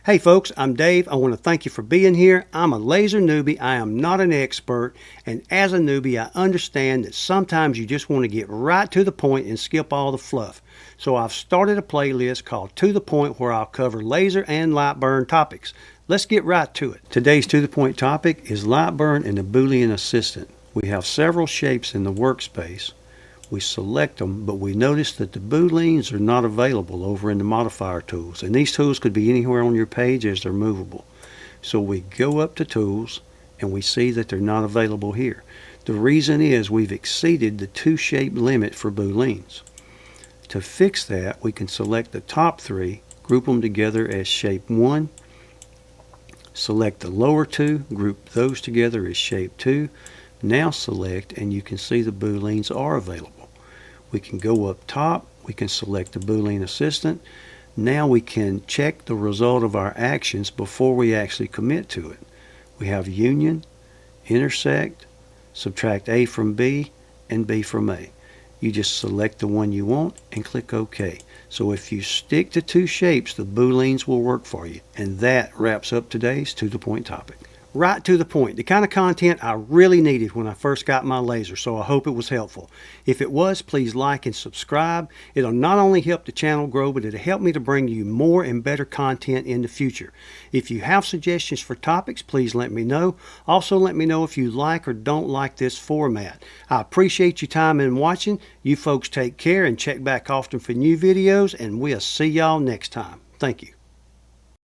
Hey folks, I'm Dave. I want to thank you for being here. I'm a laser newbie. I am not an expert. And as a newbie, I understand that sometimes you just want to get right to the point and skip all the fluff. So I've started a playlist called To The Point where I'll cover laser and Lightburn topics. Let's get right to it. Today's To The Point topic is Lightburn and the BOOLEAN ASSISTANT. We have several shapes in the workspace. We select them, but we notice that the booleans are not available over in the modifier tools, and these tools could be anywhere on your page as they're movable. So we go up to tools and we see that they're not available here. The reason is we've exceeded the 2-shape limit for booleans. To fix that, we can select the top 3, group them together as shape 1, select the lower 2, group those together as shape 2. Now select, and you can see the booleans are available. We can go up top, we can select the BOOLEAN ASSISTANT. Now we can check the result of our actions before we actually commit to it. We have union, intersect, subtract A from B, and B from A. You just select the one you want and click OK. So if you stick to 2 shapes, the booleans will work for you. And that wraps up today's To The Point topic. Right to the point, the kind of content I really needed when I first got my laser, so I hope it was helpful. If it was, please like and subscribe. It'll not only help the channel grow, but it'll help me to bring you more and better content in the future. If you have suggestions for topics, please let me know. Also, let me know if you like or don't like this format. I appreciate your time in watching. You folks take care and check back often for new videos, and we'll see y'all next time. Thank you.